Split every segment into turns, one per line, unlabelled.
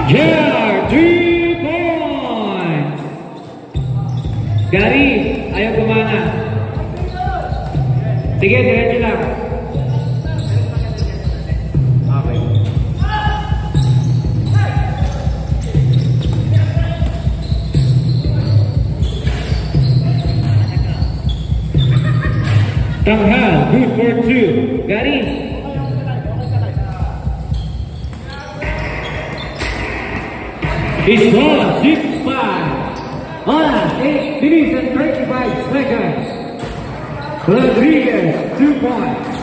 Yeah, 3 points. Gary, ayaw gumana. Sige, diretso lang. Okay. Tanghal, good for 2. Gary. It's gone, 6-5. On 8 minutes and 35 seconds. Rodriguez, 2 points.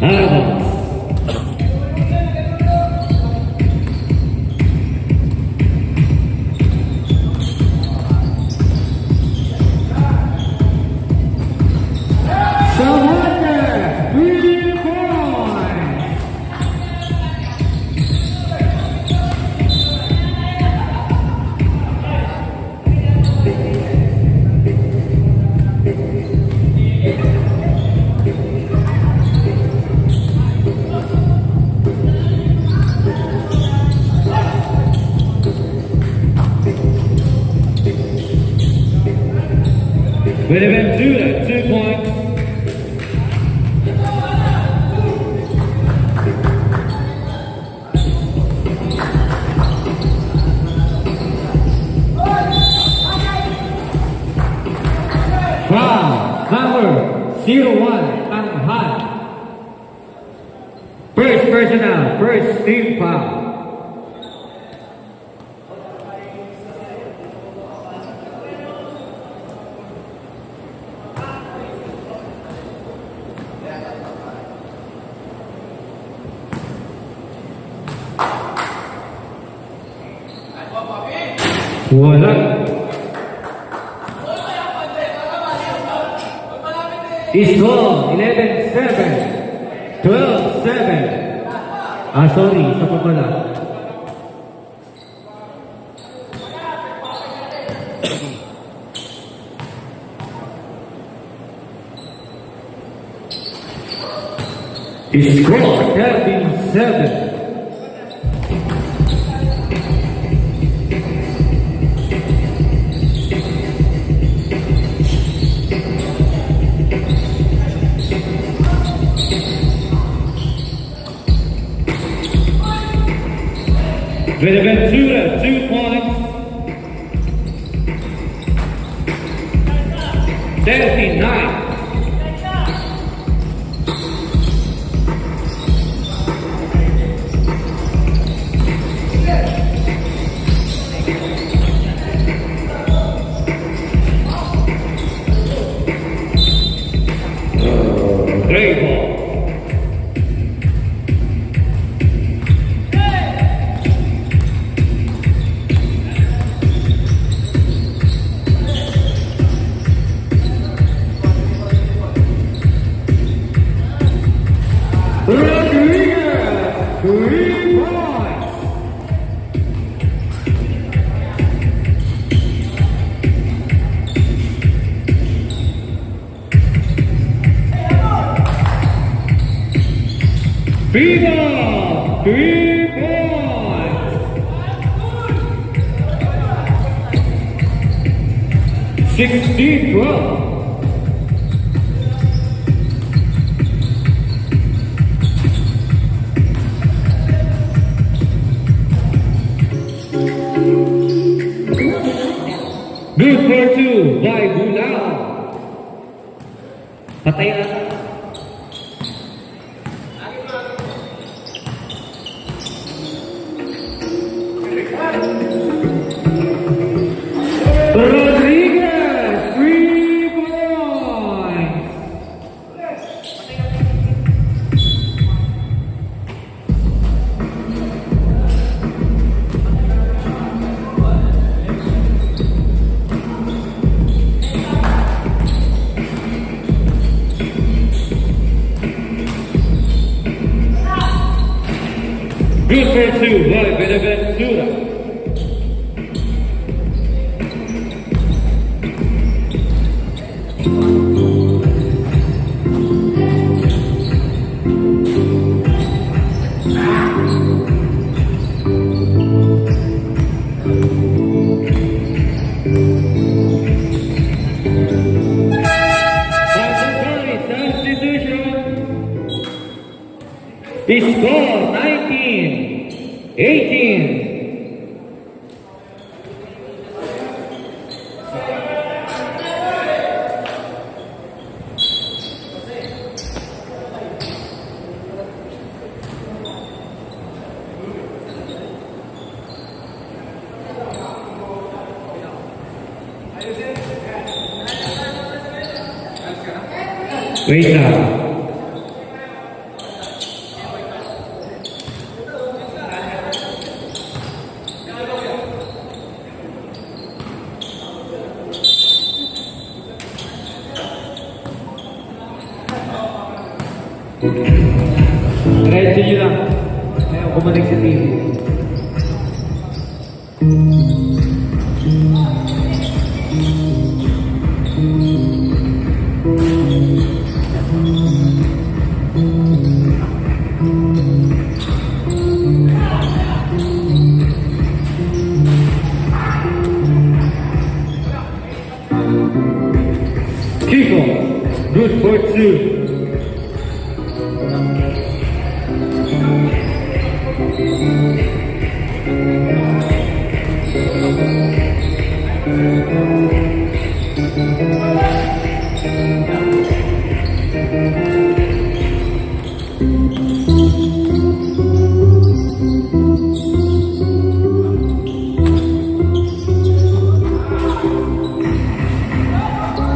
Adams. Buenaventura, 2 points. Foul, number 01, Tanghal. First personal, first team foul. Wala. Score 11-7. 12-7. Sorry, isa pa pala. Score 13-7. Buenaventura, 2 points. 39. Great ball. Rodriguez, 3 points. Viva, 3 points. 16-12. Good for 2 by Bulao. Patay na. Rodriguez, 3 points. Good for 2 by Benaventura. The score 19-18. Wait now. Diretso nyo lang. Ayaw bumalik sa TV. Kiko, good for 2.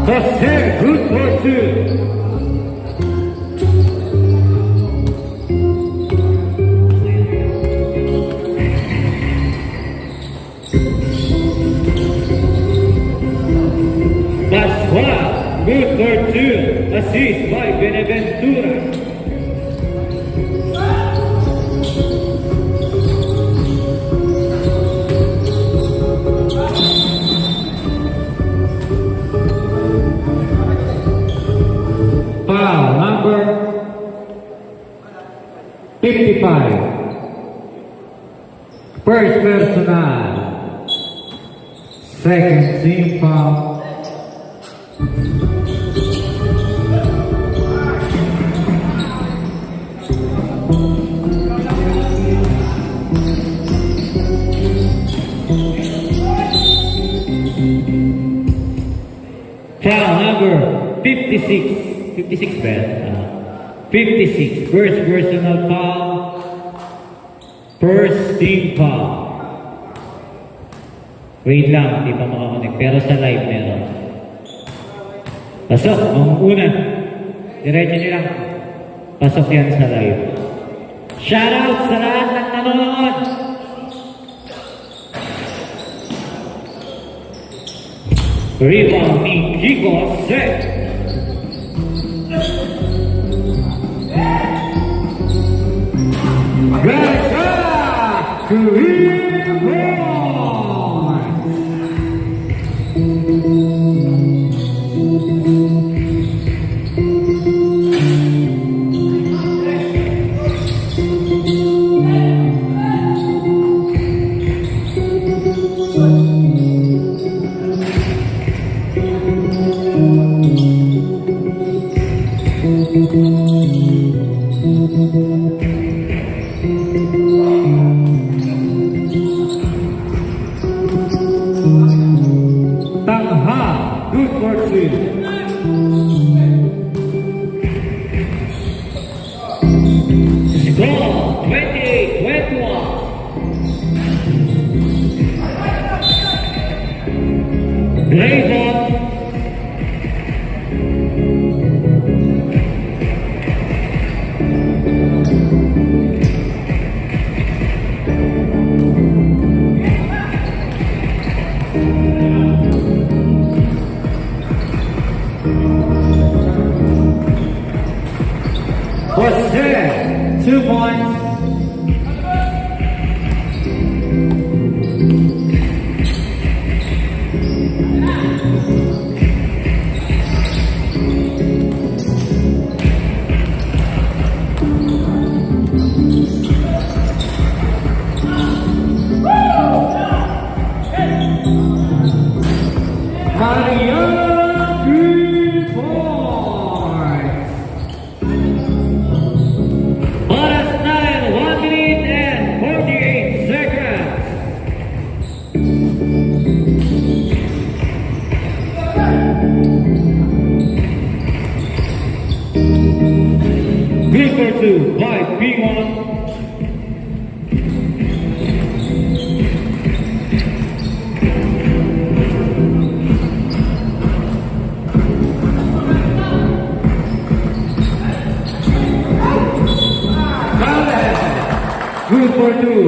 Jose, good for 2. Pascual, good for 2. Assist by Benaventura. Foul number 55. First personal. Second team foul. Foul number 56. 56 ba? 56. First personal foul. First team foul. Wait lang, hindi pa makakonek. Pero sa live meron. Pasok, ang una. Diretso nyo lang. Pasok yan sa live. Shoutout sa lahat ng nanonood. Rebound ni Kiko set. Gasa to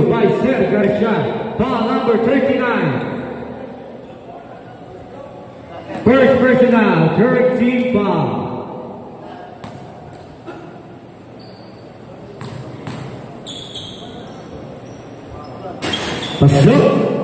2 by Ser Garcia. Foul number 39. First personal, third team foul. Pasok.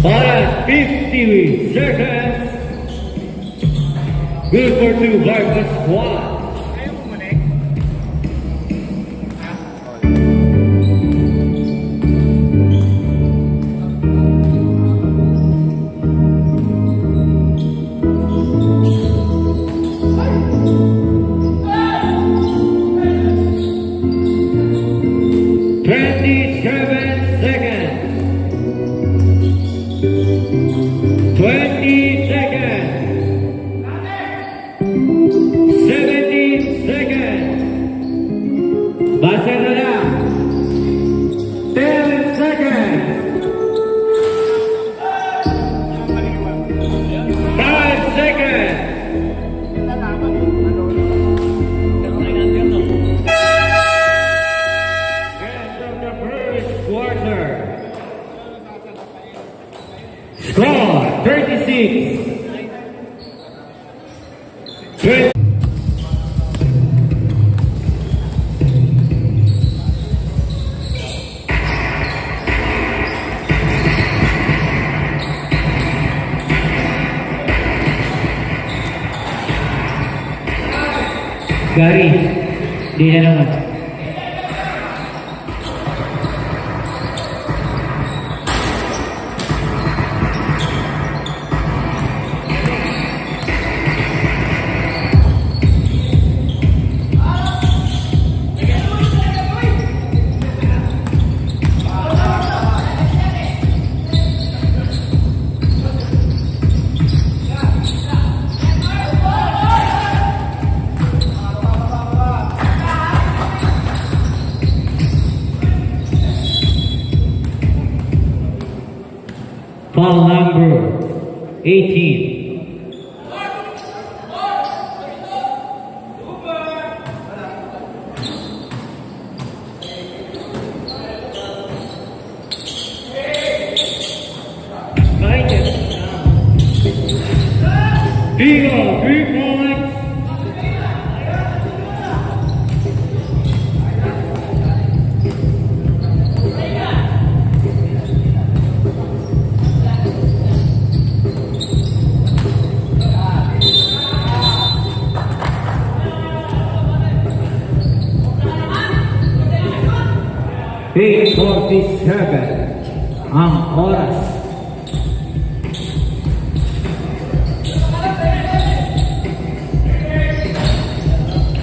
Oras 50 seconds. Good for two by the squad. Basa na lang. 10 seconds. 5 seconds. End of the first quarter. Score 36. 20. Gary, di na naman. Foul number 18. Vigo, 3 points. Eight 47 ang oras.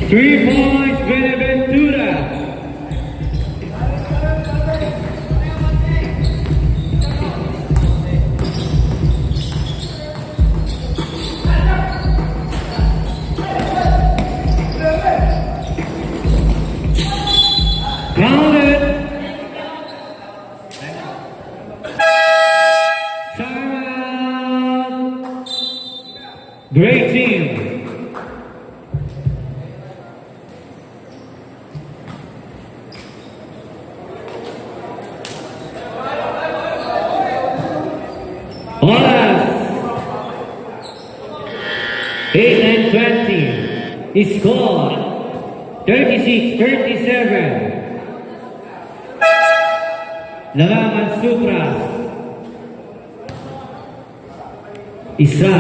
Three points, Benaventura. Counted. Timeout. Great team. Oras 8 and 20. Score 36-37. Lalaman Supras. Isa.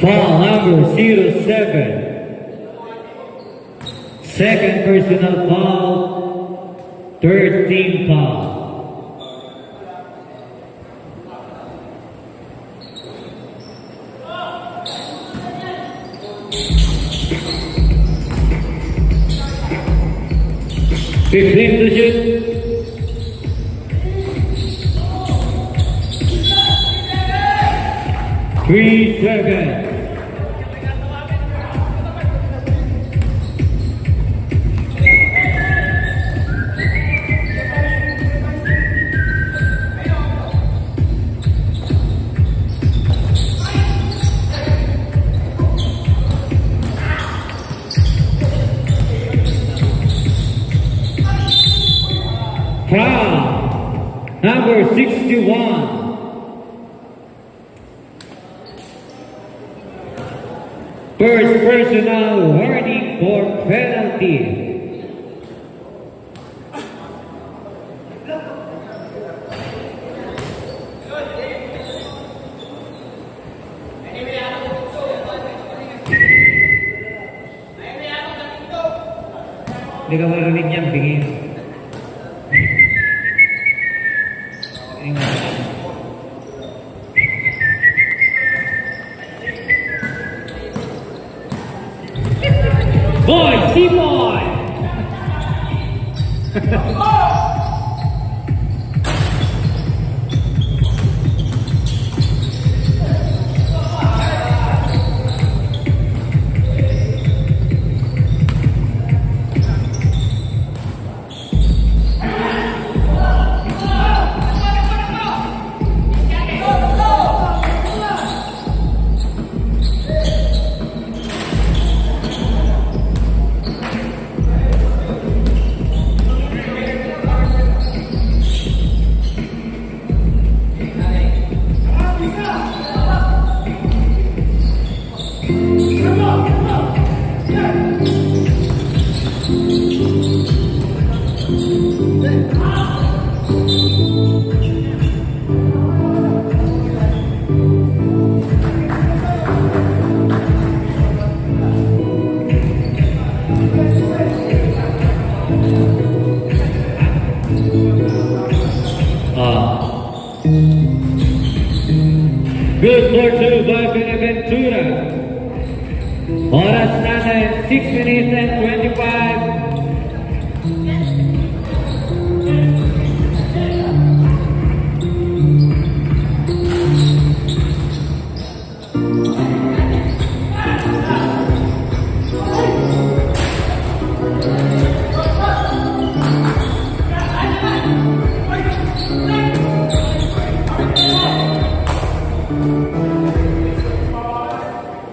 Foul number 07. Second personal foul, third team foul. Fifteen to shoot. Three seconds. Foul number 61. First personal warning for penalty. Hindi ka marinig niyan, bingin. Boy, C-Boy! Good for two by Benaventura. Oras natin, 6 minutes and 25.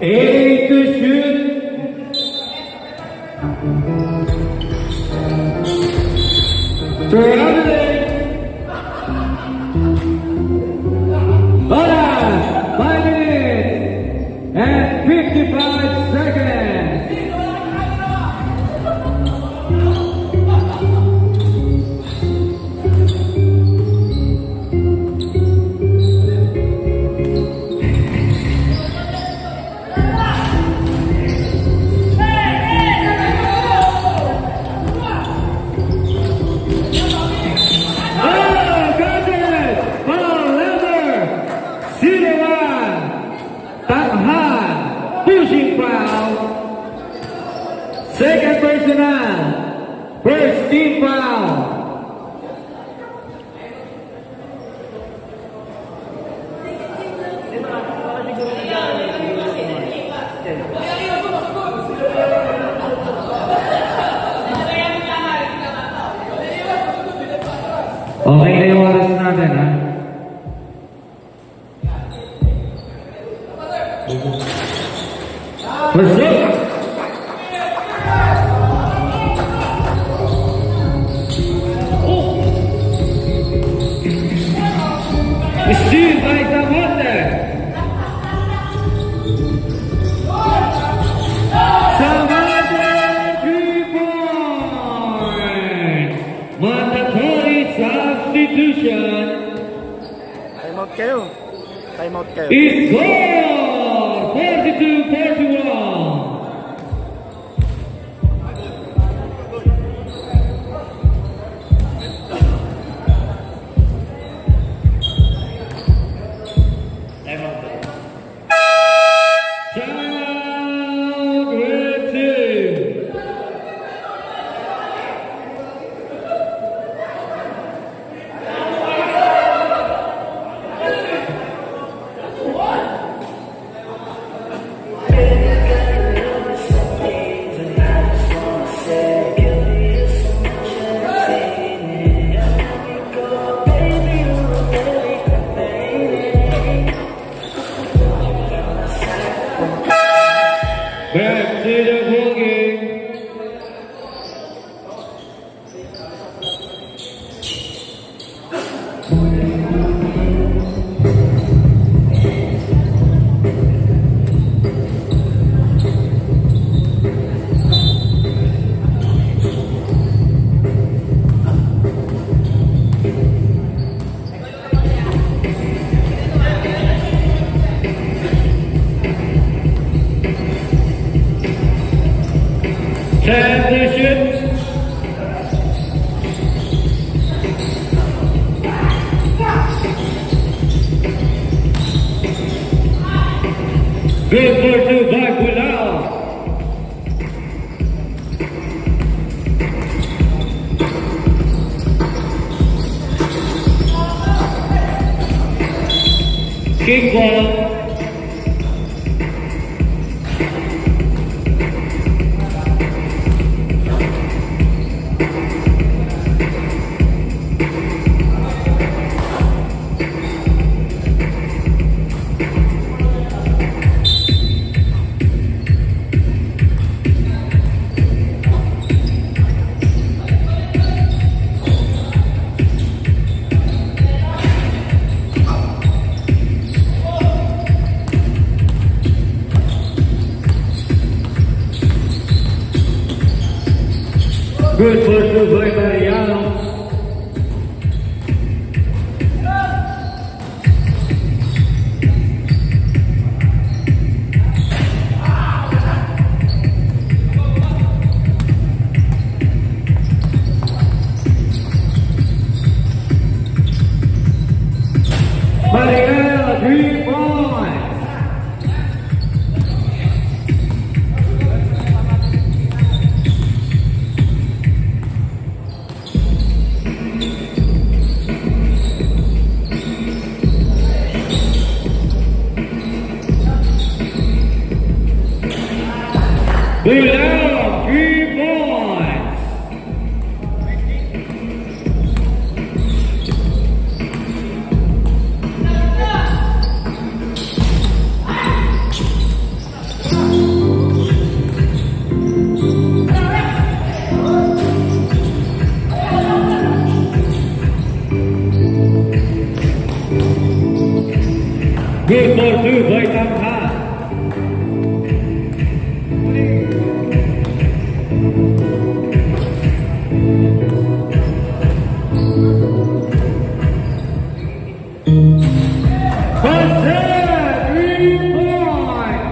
Eight to shoot. Surrounded. Oras, 5 minutes and 55 seconds. Pushing foul. Second personal. First team foul. Okay na yung oras natin, ha? Let's go! Steve by Zamonte. Zamonte 3-point. Mandatory substitution.
Time out kayo. Time out kayo.
Score for
42-41. Timeout, red team. Back to the ball game. Championship. Good for two by Bulao. Kick ball. Good for two by Mariano. Mariano, 3 points. Bulao, 3 points. Good for two by Tamha. Jose, 3 points.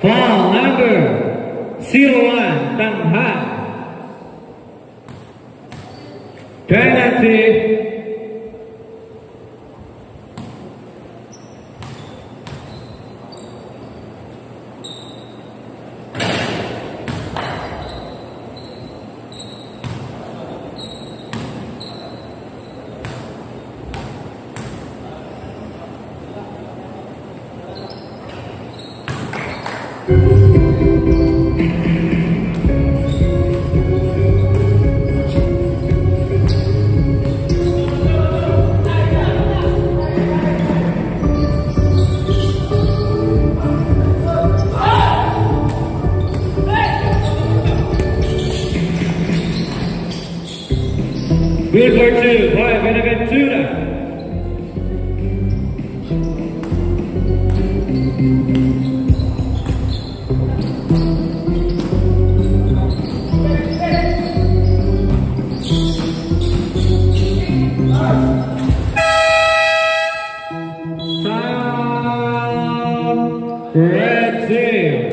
Foul number 01, Tamha. Penalty.
Good for two by Benaventura. Sound red team.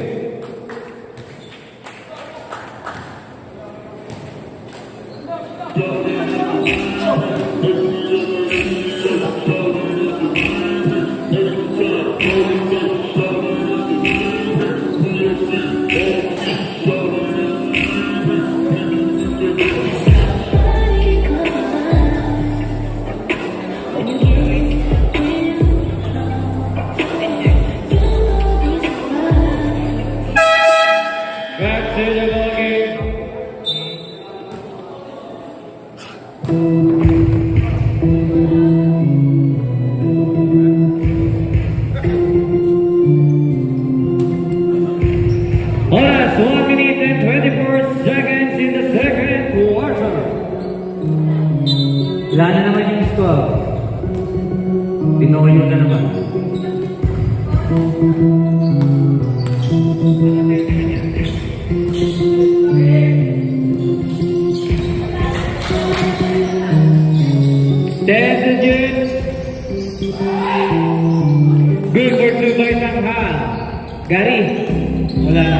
Back to the ball game. Last 1 minute and 24 seconds in the second quarter.
Wala na naman yung score. Pinoyo na naman.
Good for two by Tanghal. Gary. Wala na.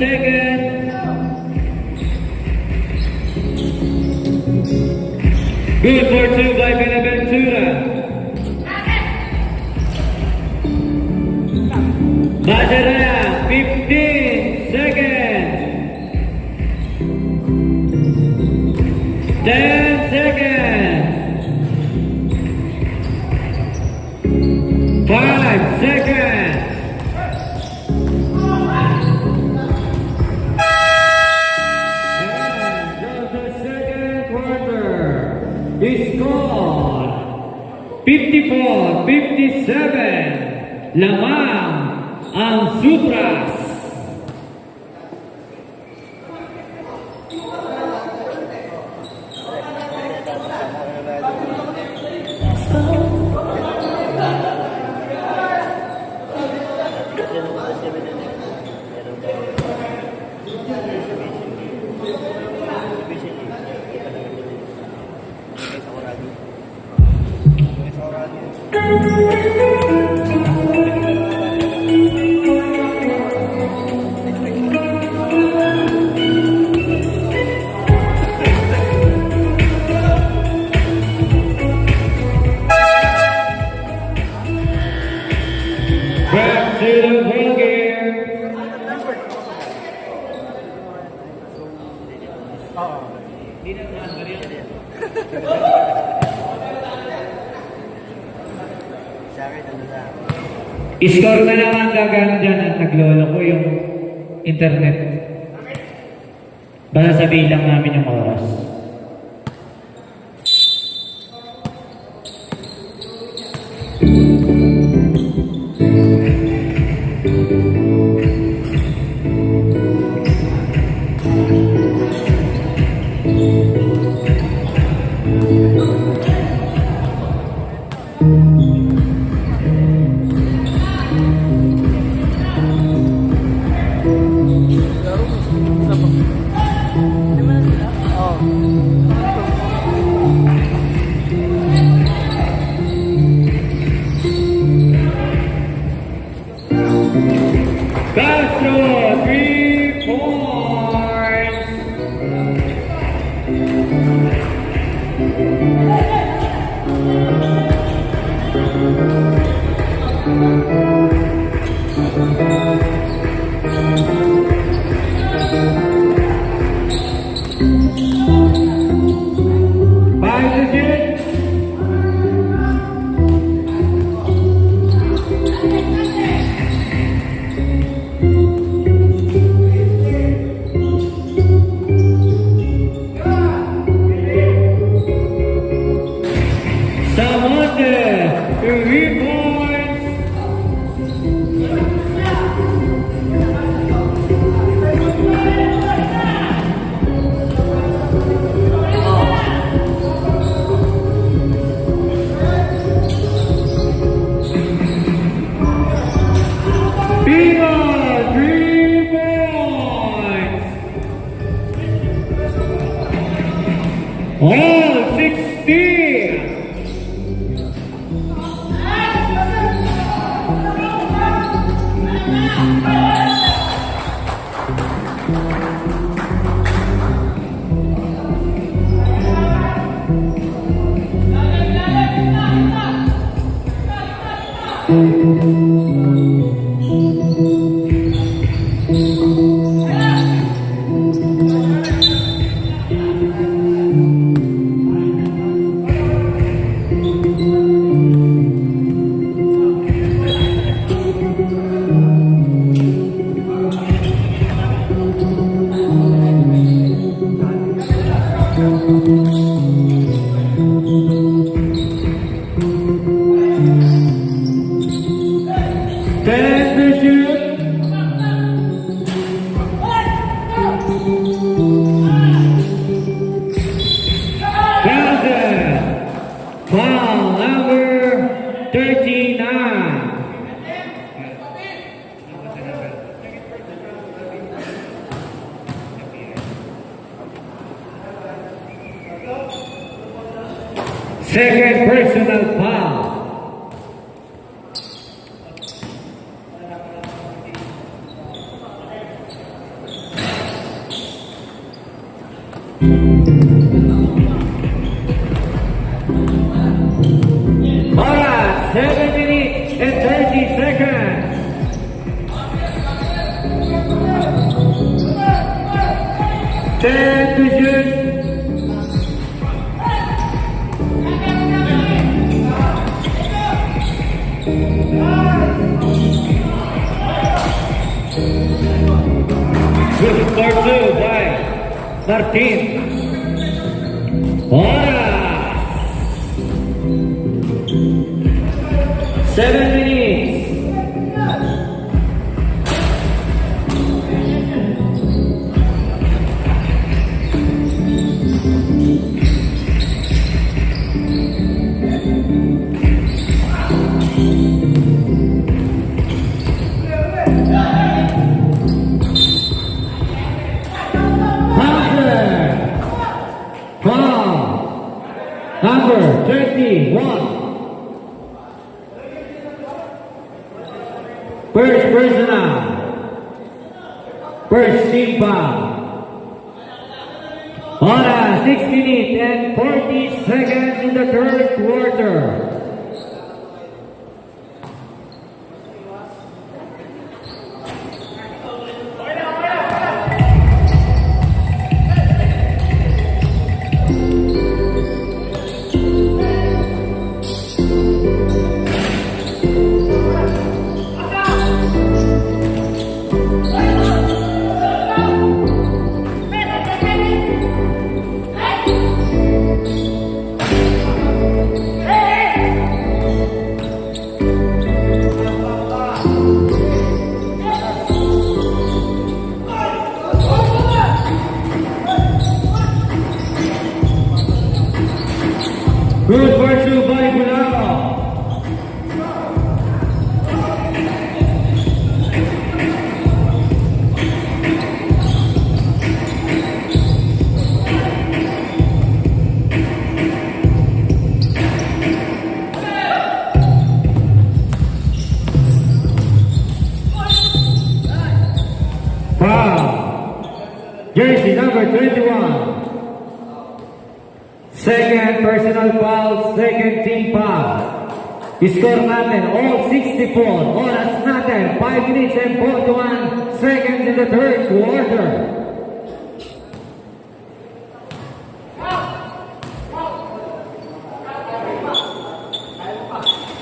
Seconds. Good for two by Benaventura. Bajara, 15 seconds. 10 seconds. 5 seconds. Score 54-57. Lamang ang Supras. Back to the ball game. Score na naman gagana dyan at naglolo ko yung internet. Basta sabihin lang namin yung oras.
Five digit.
Samonte, 3 points. Viva, 3 points. All 16. Ten to shoot. Counted. Foul number 39. Second personal foul. Alright, 7 minutes and 30 seconds. Ten to shoot. Good for two by Martin. Alright. 7 minutes. Foul number 21. First personal. First team foul. On 6 minutes and 40 seconds in the third quarter. Good for two by Bulao. Foul. Jersey number 21. Second personal foul, second team foul.
Score natin, all 64. Oras natin, 5 minutes and 41 seconds in the third quarter.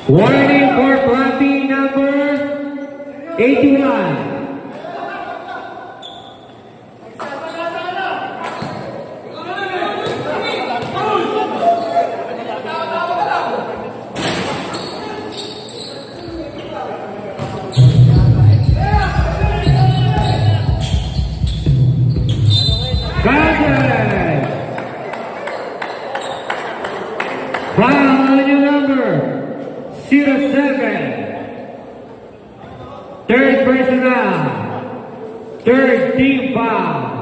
Warning for planting number 81. Contest! Foul on your number 07. Third personal. Third team foul.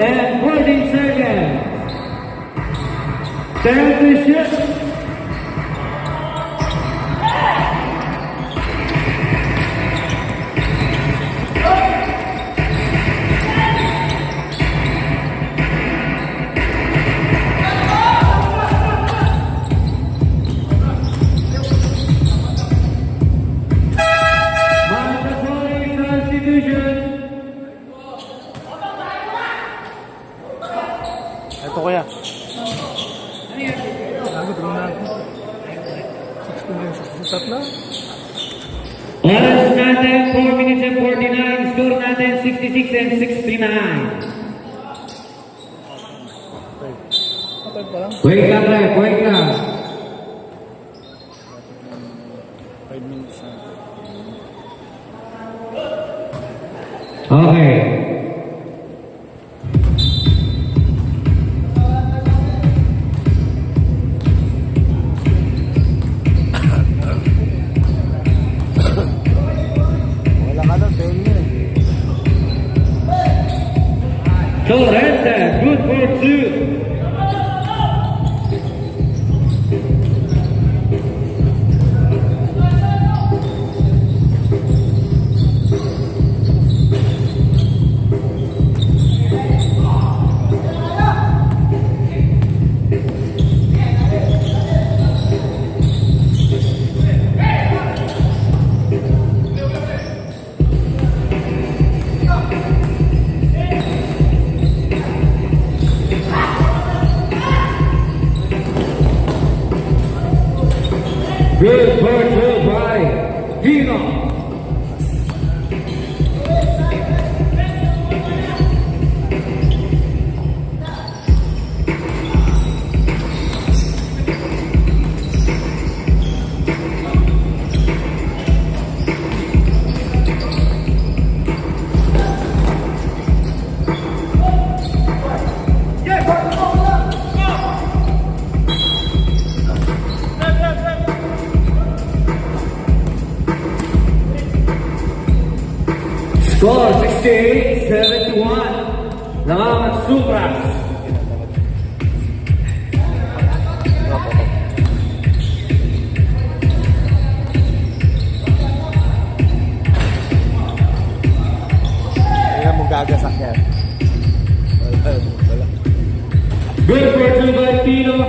And 14 seconds. Time to shoot. Mandatory substitution.
Ito kuya.
Oras natin 4 minutes and 49. Score natin 66 and 69.
Wait lang, Rep. Wait lang.
5 minutes na.
Okay.
Wala ka na, 10 yun.
Torrente, good for 2.
Good virtual by Dino. Score 68-71. Lamangan Supras.
Kaya mo gagasak yan. Wala.
Good virtual by Tino.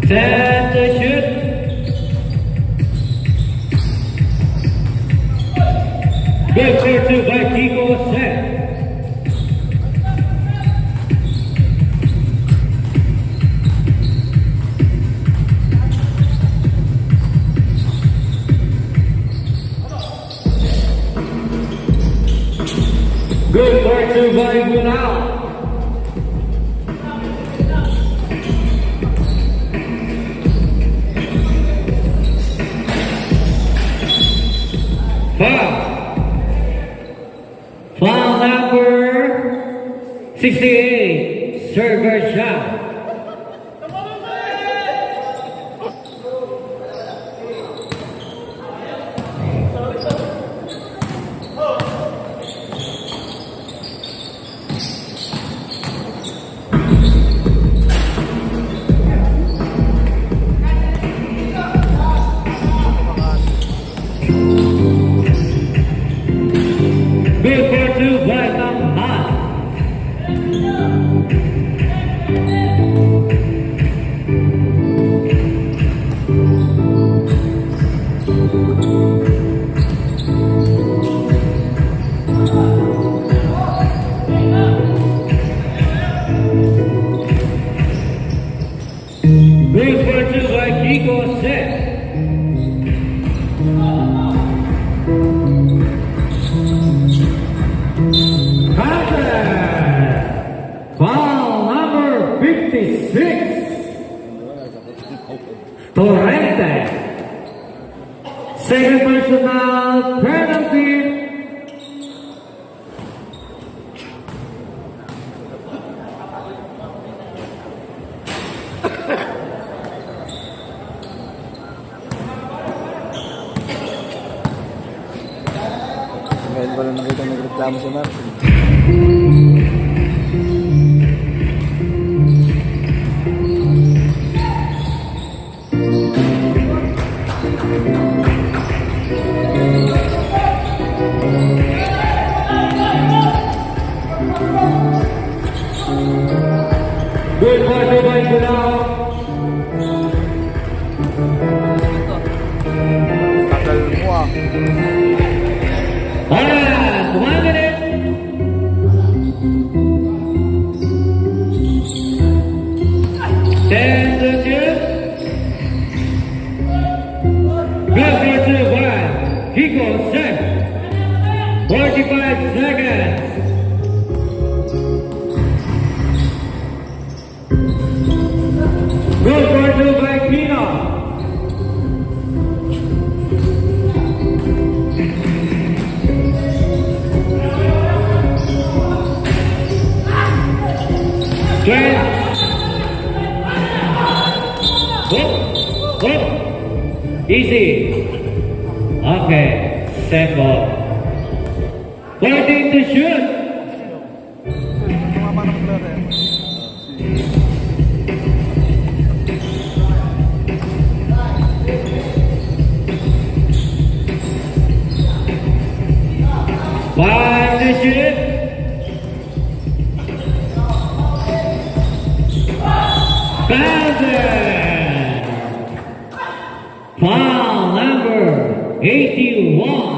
Time to shoot. Good for 2 by Kiko Set.
Good for 2 by Bunao.
Foul. Foul number 68. Server shot. Good for two by Tom Hart. Good for two by Kiko Set.
Counter! Foul number 56. Torrente. Second personal penalty.
Ngayon ko lang nakita nagreklamo si Martin.
Good for Dubai Gulao.
Tagal mo ah.
Alright, 1 minute. Ten to shoot. Good for two one. Kiko set. 45 seconds. Good for two by Pino. Straight. Whoop. Easy. Okay. Set ball. 14 to shoot.
Tumama ng player eh.
Five to shoot. Bowser. Foul number 81.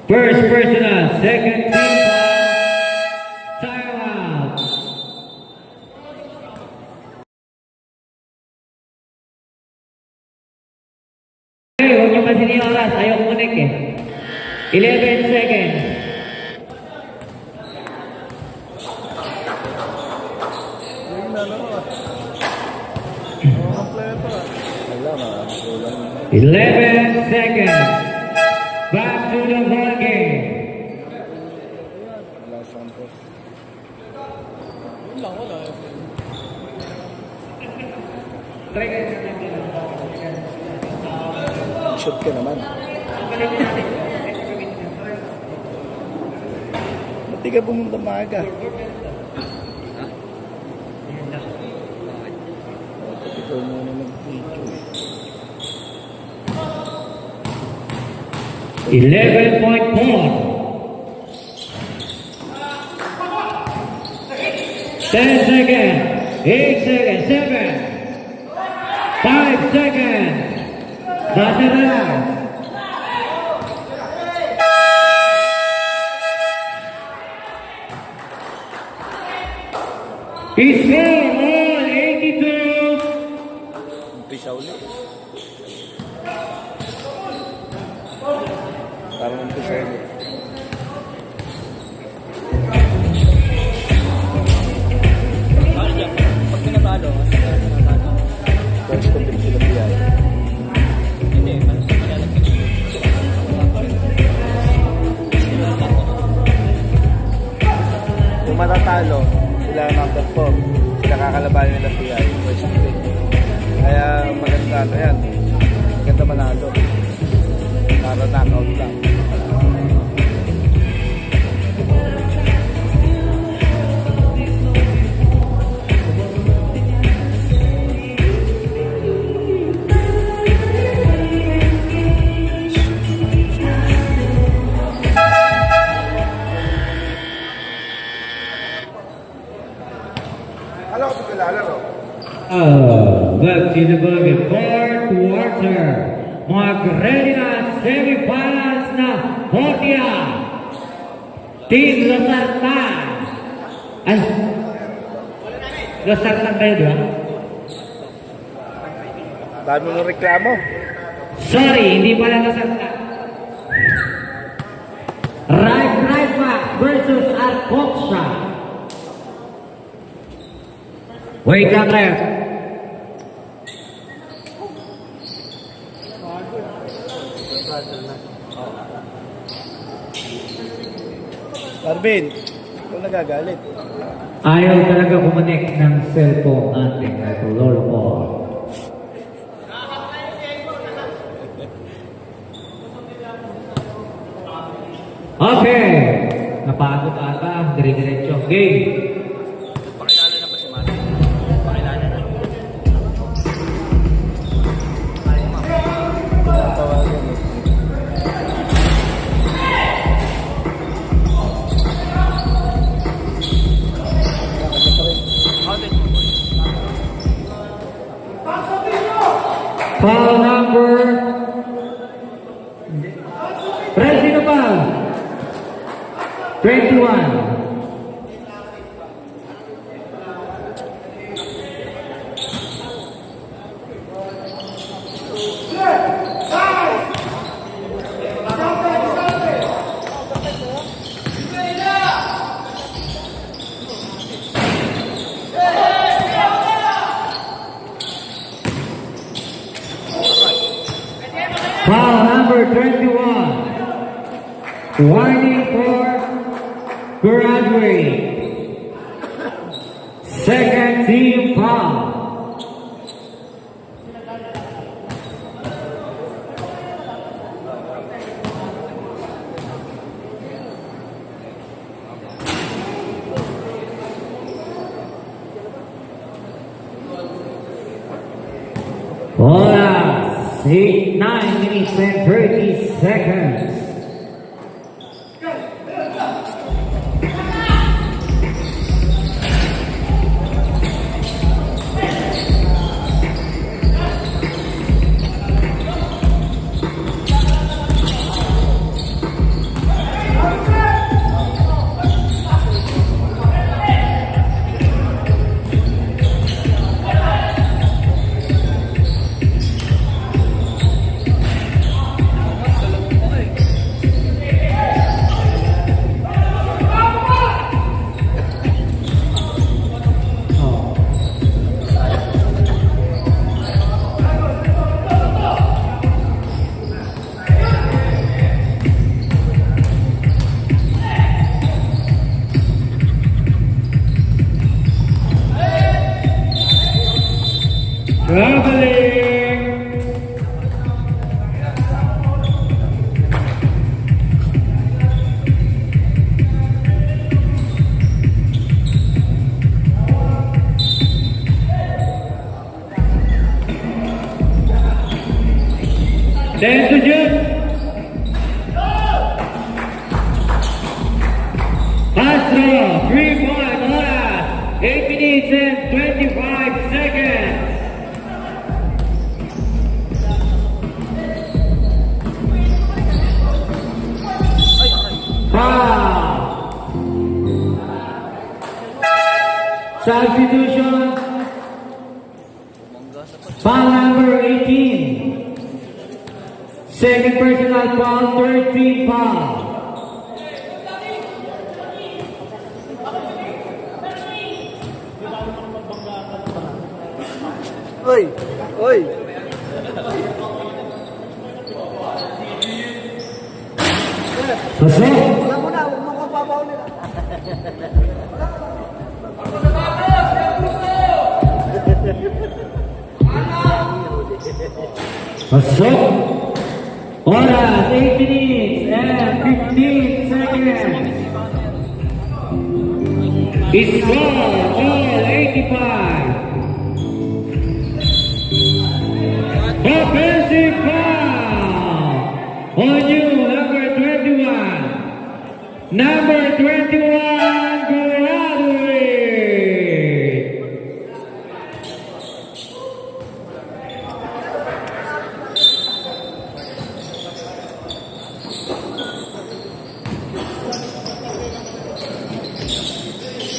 First personal, second team foul. Timeout. Hey, huwag niyo kasi yung oras. Ayaw kunik eh. 11 seconds.
Yung nalaman ah. Mga player pa ah. Wala man. Kulang.
11 seconds. Back to the ball game.
Wala Santos. Shoot ka naman. Ba't di ka pumunta maaga? Ikaw muna mag-video eh.
11.4. 10 seconds. 8 seconds. 7. 5 seconds. Basta na lang. Score all 82.
Umpisa ulit. Parang umpisa ulit. Pag pinatalo, first compete sila biyay. ano yan. Ganda manalo. Para knockout lang. Alam ko kilala, no?
Back to the ball with fourth quarter. Mag-ready na semifinals na Fortia. Team Losartan. Ay, Losartan kayo, di ba?
Dami mo reklamo.
Sorry, hindi pala Losartan. Right back versus Arcoxa. Wait lang kayo.
Marvin, kung nagagalit.
Ayaw talaga kumonek ng cellphone ating lolo ko. Okay. Napagod ata. Dire-diretso. Game. Foul number. Presino foul. 21. Foul number 21. Warning for graduate. Second team foul. Hola, 9 minutes and 30 seconds. Traveling. Ten to June. Astro, 3-point, Horas, 8 minutes and 25 seconds. Foul. Substitution. Foul number 18. Second personal foul, 13 foul.
Oy! Oy!
Pasok.
Wala mo na, huwag mo kapabaw nila.
Pasok. Oras, 8 minutes and 15 seconds. It's all 85. Offensive foul on you, number 21. Number 21, graduate.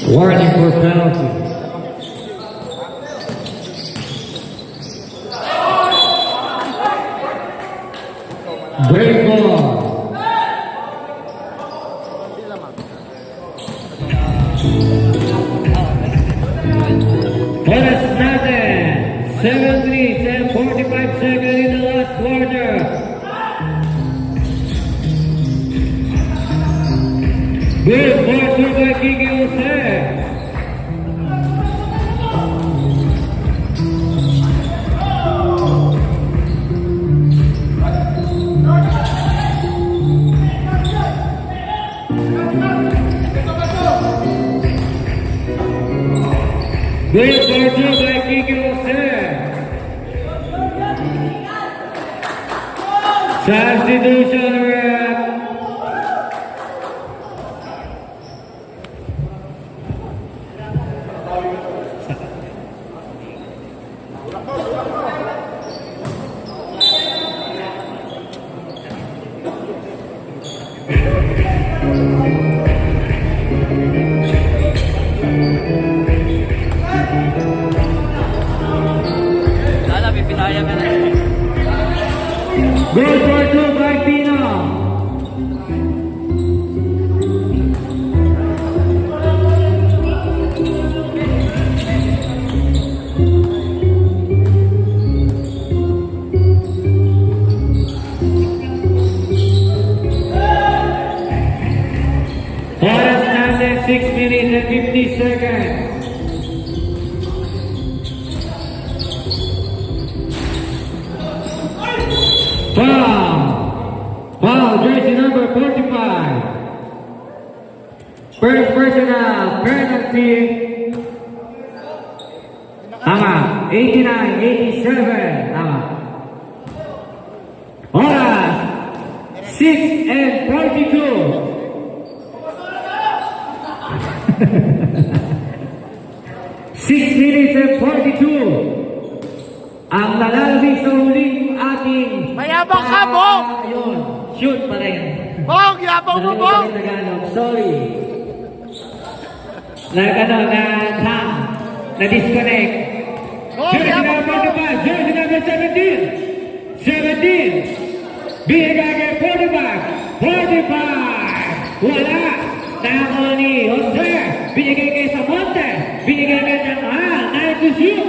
Warning for penalty. Break ball. Oras natin, 7 minutes and 45 seconds in the last quarter. Good ball by Kiki Jose. Good ball by Kiki Jose. Substitution rep.
Lala, pipinaya ka na.
Good for two by Pino. Oras natin 6 minutes and 50 seconds. Foul, jersey number 45. First personal penalty. Tama, 89-87. Tama. Oras, 6 and 42. 6 minutes and 42. Ang nalalabing sa huling ating...
Mayabang ka, Bong!
Ayun, shoot pa rin.
Bong, yabang mo, Bong!
Tagalog, sorry. Na-disconnect.
Bong,
Jersey
yabang
number
mo!
45, jersey number 17. 17. Binigay 45. 45. Wala. Tama ni Jose. Binigay kay Samonte. Binigay kay Jamal. Nice to shoot.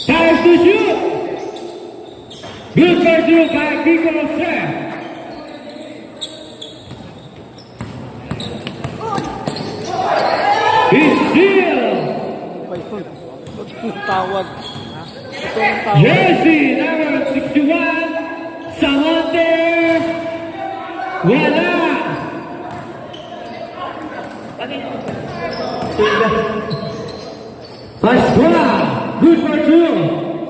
Time to shoot. Good for you by Kiko Jose. He's still.
Tawag.
Jersey number 61. Samonte. Wala. Pascual. Good for two.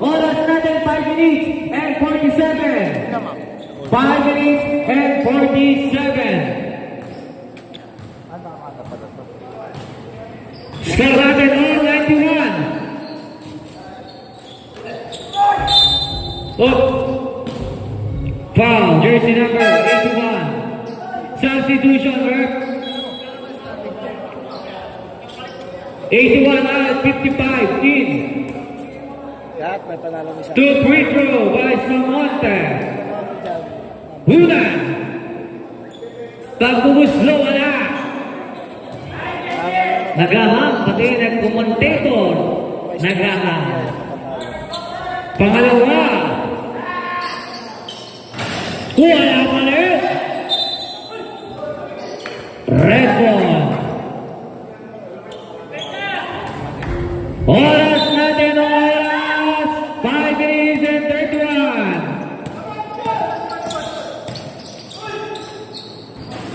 Oras natin 5 minutes and 47. 5 minutes and 47. Score natin all 91. Oh. Foul, jersey number 81. Substitution rep. 81 out, 55 in.
Lahat may panalo ni Sam.
2 free throw by Samonte. Hunan. Pagbumuslo wala. Naghahang, pati nag-commentator. Naghahang. Pangalawa. Wala mali. Red ball. Oras natin ang oras.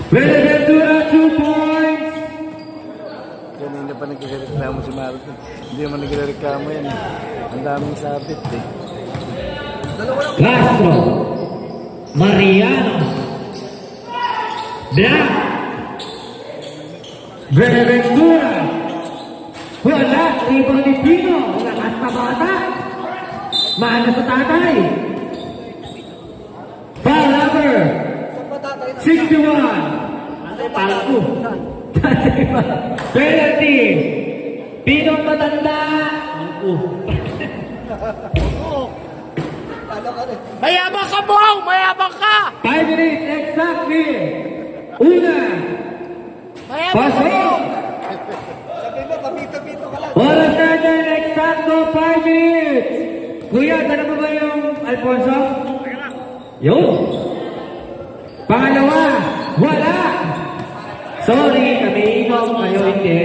Benaventura, 2 points.
Kanina pa nagreklamo si Marco. Hindi naman nagreklamo yan. Ang daming sabit eh.
Castro, Mariano, Black, Benaventura, wala, ibang Lipino, lakas na bata, mahal sa tatay, foul number 61, palako, penalty, Pinong matanda,
Mayabang ka, Bong! Mayabang ka!
5 minutes exactly. Una.
Mayabang ka,
Pasok.
Bong!
Oras natin exacto 5 minutes. Kuya, dala mo ba yung Alfonso? Yun. Pangalawa, wala. Sorry, kami ikaw, kayo hindi.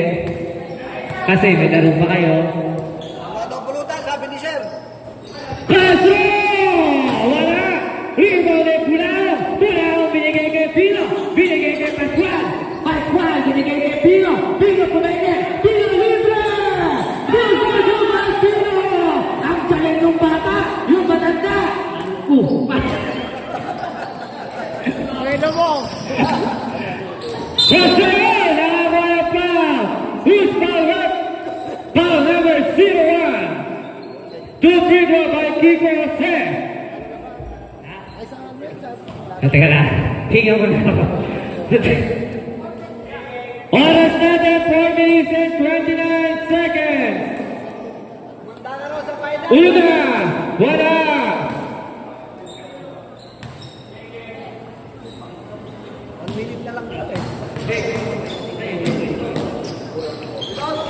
Kasi may laro pa kayo. Castro! Wala! Rebound ni Pulao! Pulao binigay kay Pino! Binigay kay Pascual! Pascual binigay kay Pino! Pino pumainit! Pino libre! Super Pino! Ang salit ng bata! Yung matanda!
Pwede mo!
Pascual! Nakabala pa! Who's foul up? Foul number 01! Two free throw by Kiko Jose. Teka lang. Hinga mo na ako. Oras natin, 4 minutes and 29 seconds. Una, wala.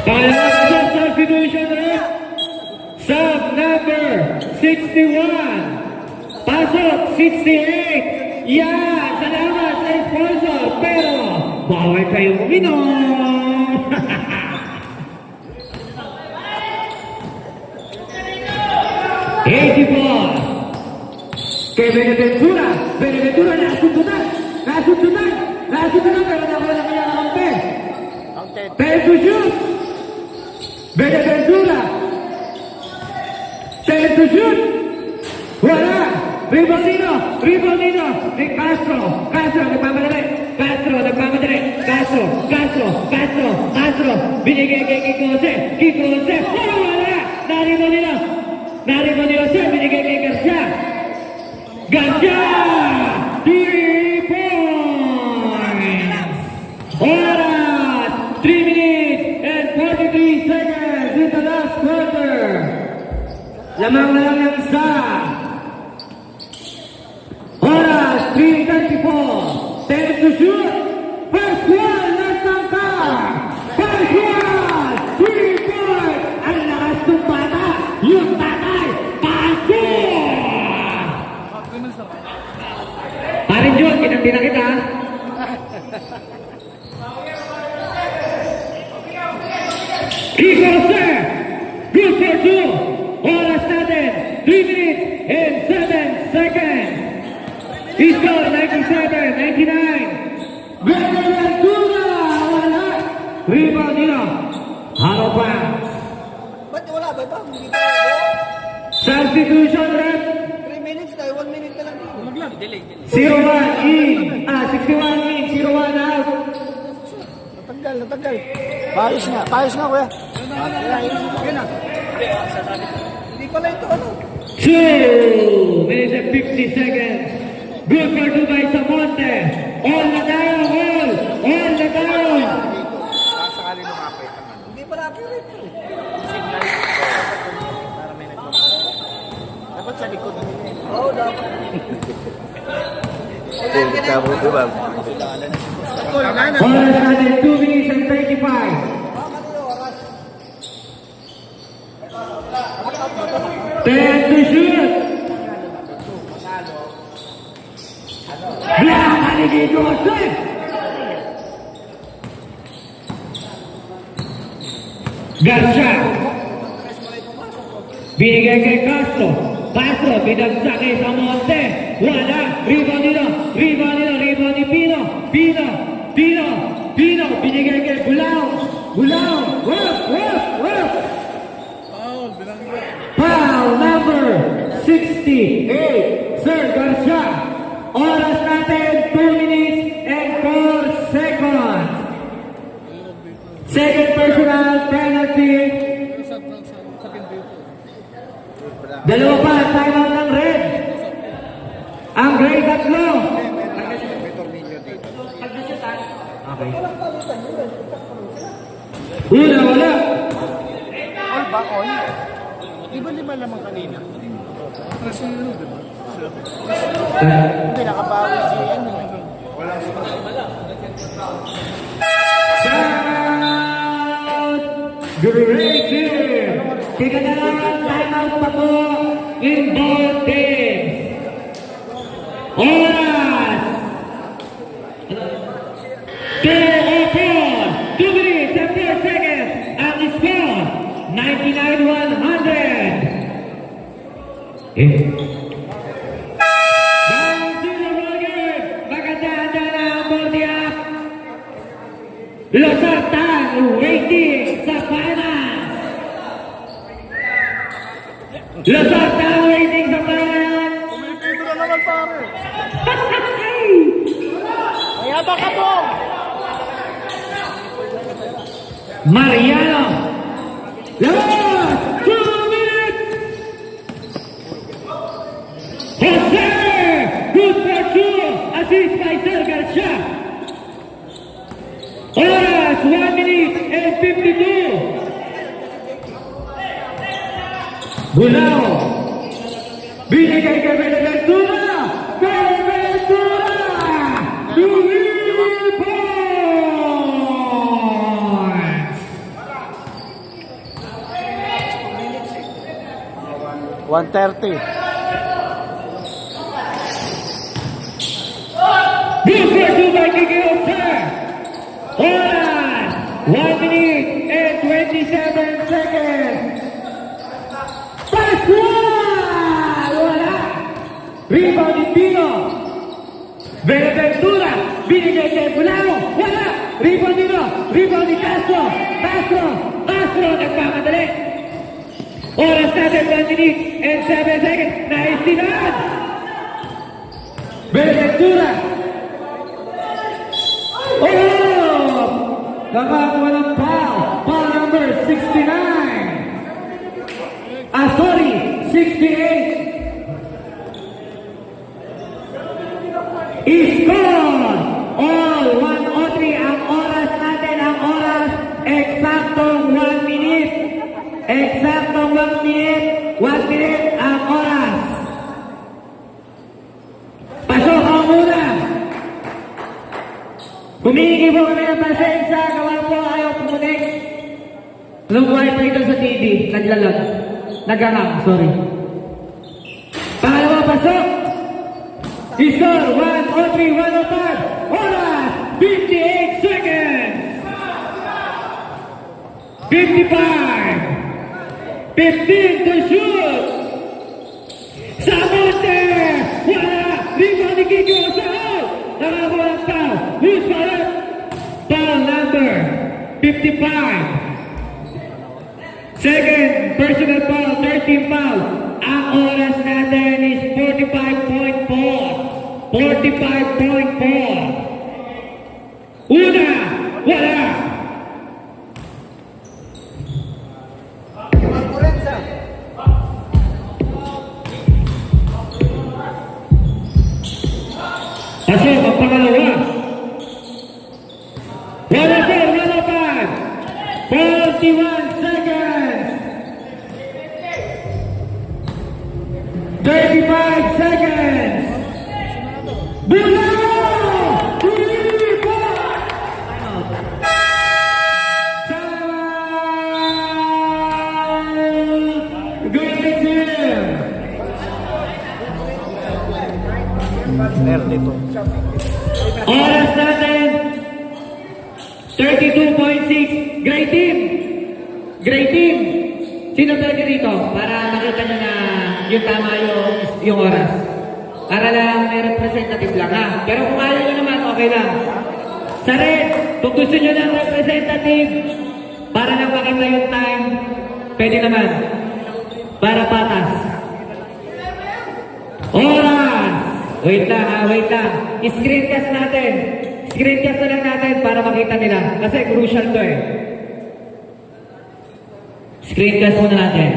Pangalawang substitution ref. Sub number 61. Pasok 68. Yan! Salamat sa sponsor. Pero, bawal kayong uminom. Eighty-four. Kay Benaventura. Benaventura nasundunan. Pero nakuha na kanya kampe. Time to shoot. Benaventura. Time to shoot! Wala! Rebound dito! Ni Castro! Nagmamadali! Castro! Binigay kay Kiko Jose! Wala! Naribo nila siya! Binigay kay Garcia! 3 points! Oras! 3 minutes and 43 seconds in the last quarter! Lamang na lang ang isa. Oras, 3:34. Time to shoot. First one, nagtangka. First one, 3 points. Ang lakas ng bata. Yung tatay, pasok. Parin Jun, kinanti na kita. Kiko Jose, good for 2. Oras natin, 3 minutes and 7 seconds. Score 97-99. Benaventura, wala. Rebound nila. Haro pa.
Ba't wala ba ba?
Substitution rep.
3 minutes tayo, 1 minute na lang dito.
0-1 in. 61 in, 0-1 out.
Natanggal. Payos nga kuya.
Hindi pala ito ano.
2 minutes and 50 seconds. Good for 2 by Samonte. All the down.
Hindi pala accurate ito.
Dapat sa likod.
Oo, dapat.
Reklamo diba?
Oras natin, 2 minutes and 35. Time to shoot. Black Alligator Jose. Garcia. Binigay kay Castro. Binagsak kay Samonte. Wala. Rebound nila. rebound ni Pino. Pino, binigay kay Bulao. Whoop.
Foul, binangga.
Foul number 68, Sir Garcia. Oras natin, 2 minutes and 4 seconds. Second personal penalty.
Sa pinto.
Dalawa pa, timeout ng red. Ang gray tatlo.
May tornilyo dito.
Okay. Una, wala.
All ba? All? Di ba 5 lamang kanina?
Kasi yun, di ba?
Hindi, nakabawi si ano.
Shout! Great team! Tiganalang timeout pa po in both teams. Oras! 2 minutes and 4 seconds. Ang score, 99-100. Down to the Roger. Maganda-handa na ang board-up. Losartan waiting sa finals. Losartan waiting sa finals.
Kumilipito na naman, pare.
Mayabang ka, Bong!
Mariano. Last 2 minutes. Jose. Good for 2. Assist by Sir Garcia. Oras 1 minute and 52. Bulao. Binigay kay Benaventura. Benaventura. 2 points.
130.
Good for 2 by Kiki Jose. Oras 1 minute and 27 seconds. Pass one! Wala! Rebound ni Pino. Benaventura. Binigay kay Bulao. Wala! Rebound nino. Rebound ni Castro. Castro. Nagpamadali. Oras natin 1 minute and 7 seconds. Naistinan. Benaventura. Oh! Nakakuha ng foul. Foul number 69. Sorry, 68. Score! All 103 ang oras natin. Ang oras, eksaktong 1 minute. Eksaktong 1 minute. 1 minute ang oras. Pasok ang muna. Humingi po kami ng pasensya. Gawa po ayaw pumunik. Nung wifi doon sa TV, naglalag. Nagahang, sorry. Pangalawa, pasok. Score 103, 105. Oras, 58 seconds. 55. 15 to shoot. Samonte. Wala. Rebound ni Kiko sa out. Nakakuha ng foul. Who's foul? Foul number 55. Second personal foul, 13 foul. Ang oras natin is 45.4. 45.4. Una, wala.
Marcorenza.
Pasok ang pangalawa. 104, 105. 41 seconds. 35 seconds. Bulao! 3 points! Time! Good team!
32.
Oras natin, 32.6. Great team! Great team! Sino talaga dito? Para makita nyo na yung tama yung oras. Para lang may representative lang ha. Pero kung ayaw nyo naman, okay lang. Sa red, kung gusto nyo ng representative, para lang makita yung time, pwede naman. Para patas. Oras! Wait lang ha, wait lang. Screencast natin. Screencast na lang natin para makita nila. Kasi crucial to eh. Screencast muna natin.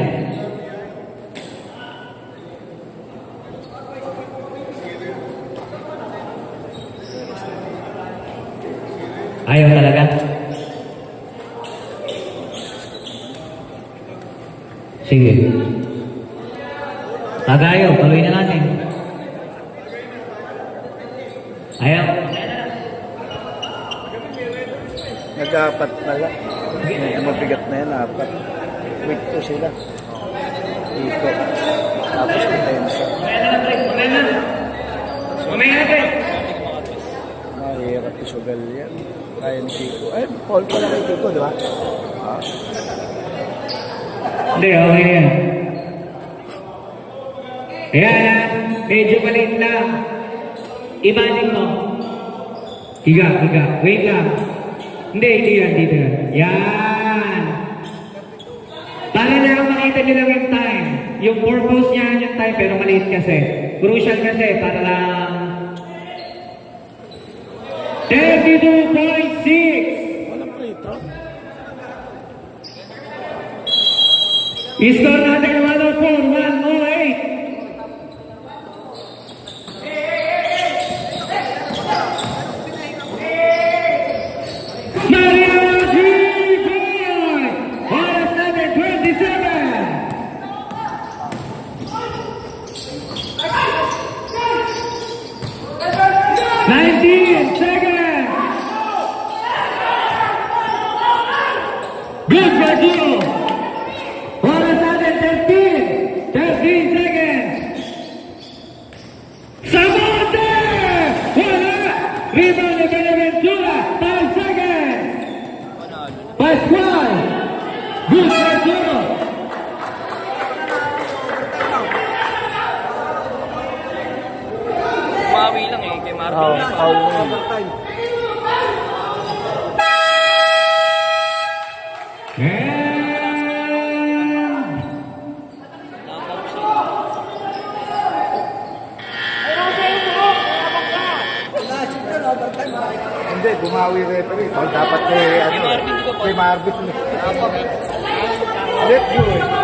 Ayaw talaga. Sige. Pag ayaw, tuloy na natin. Ayaw.
Nag-apat na lang. Medyo mabigat na yan, apat. Week 2 sila. Iko. Tapos depensa. Mahirap isugal yan. Kaya ni Kiko. Ay, Paul pala kay Kiko, di ba?
Hindi, okay yan. Ayan ha, medyo maliit lang. Imagine mo. Higa. Wait lang. Hindi yan. Yan. Para lang makita nyo lang yung time. Yung purpose niya yung time, pero maliit kasi. Crucial kasi, para lang... 32.6!
Walang pre-throw.
I-score natin 104, 108. Mariano G-Boy! Oras natin 19 seconds! Good for you! Oras natin 13 seconds! Samonte! Wala! Rebound ni Benaventura! 5 seconds! Pascual! Good for you!
Mawi lang eh, kay Marco.
Foul na yun.
Overtime. Wala, siguro overtime.
Hindi, bumawi referee. Foul dapat kay, ano, kay Marvin. Let go eh.